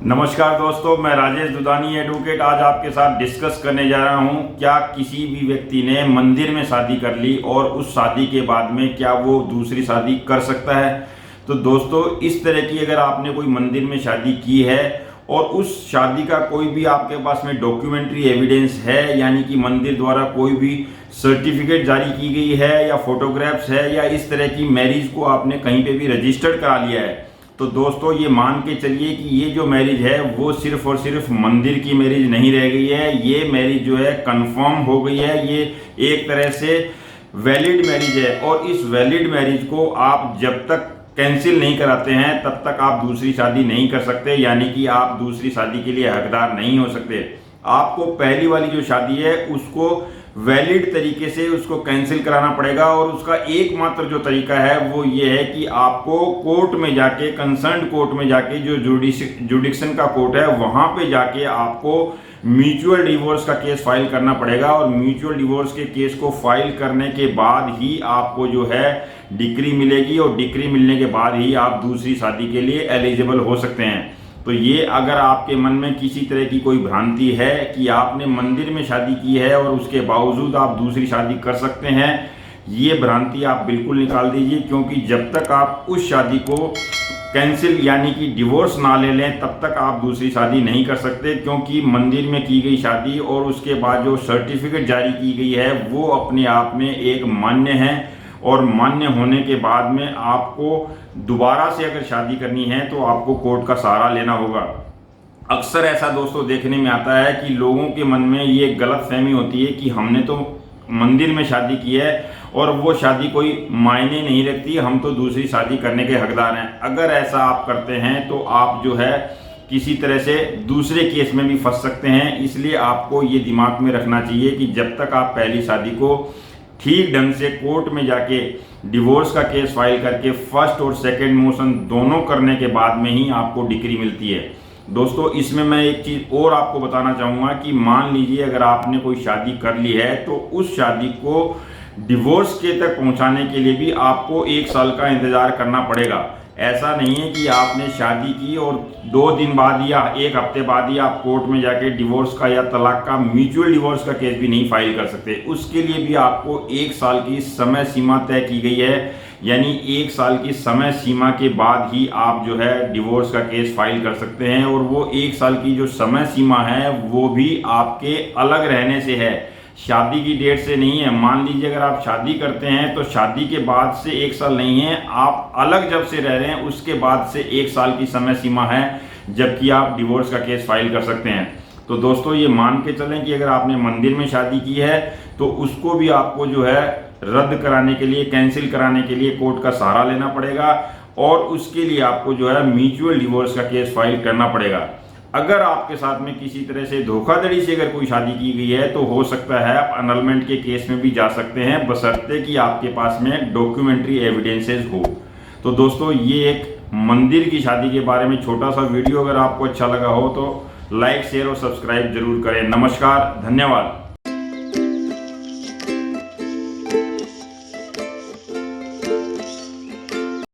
नमस्कार दोस्तों, मैं राजेश दुधानी एडवोकेट आज आपके साथ डिस्कस करने जा रहा हूं। क्या किसी भी व्यक्ति ने मंदिर में शादी कर ली और उस शादी के बाद में क्या वो दूसरी शादी कर सकता है? तो दोस्तों, इस तरह की अगर आपने कोई मंदिर में शादी की है और उस शादी का कोई भी आपके पास में डॉक्यूमेंट्री एविडेंस है, यानी कि मंदिर द्वारा कोई भी सर्टिफिकेट जारी की गई है या फोटोग्राफ्स है या इस तरह की मैरिज को आपने कहीं पे भी रजिस्टर्ड करा लिया है, तो दोस्तों ये मान के चलिए कि ये जो मैरिज है वो सिर्फ और सिर्फ मंदिर की मैरिज नहीं रह गई है। ये मैरिज जो है कंफर्म हो गई है, ये एक तरह से वैलिड मैरिज है। और इस वैलिड मैरिज को आप जब तक कैंसिल नहीं कराते हैं तब तक आप दूसरी शादी नहीं कर सकते, यानी कि आप दूसरी शादी के लिए हकदार नहीं हो सकते। आपको पहली वाली जो शादी है उसको वैलिड तरीके से उसको कैंसिल कराना पड़ेगा, और उसका एकमात्र जो तरीका है वो ये है कि आपको कोर्ट में जाके, कंसर्न कोर्ट में जाके, जो जुडिक्शन का कोर्ट है वहां पे जाके आपको म्यूचुअल डिवोर्स का केस फाइल करना पड़ेगा। और म्यूचुअल डिवोर्स के केस को फाइल करने के बाद ही आपको जो है डिक्री मिलेगी, और डिक्री मिलने के बाद ही आप दूसरी शादी के लिए एलिजिबल हो सकते हैं। तो ये अगर आपके मन में किसी तरह की कोई भ्रांति है कि आपने मंदिर में शादी की है और उसके बावजूद आप दूसरी शादी कर सकते हैं, ये भ्रांति आप बिल्कुल निकाल दीजिए, क्योंकि जब तक आप उस शादी को कैंसिल यानी कि डिवोर्स ना ले लें तब तक आप दूसरी शादी नहीं कर सकते। क्योंकि मंदिर में की गई शादी और उसके बाद जो सर्टिफिकेट जारी की गई है वो अपने आप में एक मान्य है, और मान्य होने के बाद में आपको दोबारा से अगर शादी करनी है तो आपको कोर्ट का सहारा लेना होगा। अक्सर ऐसा दोस्तों देखने में आता है कि लोगों के मन में ये गलतफहमी होती है कि हमने तो मंदिर में शादी की है और वो शादी कोई मायने नहीं रखती, हम तो दूसरी शादी करने के हकदार हैं। अगर ऐसा आप करते हैं तो आप जो है किसी तरह से दूसरे केस में भी फंस सकते हैं। इसलिए आपको ये दिमाग में रखना चाहिए कि जब तक आप पहली शादी को ठीक ढंग से कोर्ट में जाके डिवोर्स का केस फाइल करके फर्स्ट और सेकंड मोशन दोनों करने के बाद में ही आपको डिक्री मिलती है। दोस्तों, इसमें मैं एक चीज़ और आपको बताना चाहूँगा कि मान लीजिए अगर आपने कोई शादी कर ली है तो उस शादी को डिवोर्स के तक पहुँचाने के लिए भी आपको 1 साल का इंतज़ार करना पड़ेगा। ऐसा नहीं है कि आपने शादी की और 2 दिन बाद या 1 हफ्ते बाद ही आप कोर्ट में जाके डिवोर्स का या तलाक का, म्यूचुअल डिवोर्स का केस भी नहीं फाइल कर सकते। उसके लिए भी आपको 1 साल की समय सीमा तय की गई है, यानी 1 साल की समय सीमा के बाद ही आप जो है डिवोर्स का केस फाइल कर सकते हैं। और वो 1 साल की जो समय सीमा है वो भी आपके अलग रहने से है, शादी की डेट से नहीं है। मान लीजिए अगर आप शादी करते हैं तो शादी के बाद से 1 साल नहीं है, आप अलग जब से रह रहे हैं उसके बाद से 1 साल की समय सीमा है, जबकि आप डिवोर्स का केस फाइल कर सकते हैं। तो दोस्तों, ये मान के चलें कि अगर आपने मंदिर में शादी की है तो उसको भी आपको जो है रद्द कराने के लिए, कैंसिल कराने के लिए कोर्ट का सहारा लेना पड़ेगा, और उसके लिए आपको जो है म्यूचुअल डिवोर्स का केस फाइल करना पड़ेगा। अगर आपके साथ में किसी तरह से धोखाधड़ी से अगर कोई शादी की गई है तो हो सकता है आप annulment के केस में भी जा सकते हैं, बशर्ते कि आपके पास में डॉक्यूमेंट्री एविडेंसेस हो। तो दोस्तों, ये एक मंदिर की शादी के बारे में छोटा सा वीडियो अगर आपको अच्छा लगा हो तो लाइक, शेयर और सब्सक्राइब जरूर करें। नमस्कार, धन्यवाद।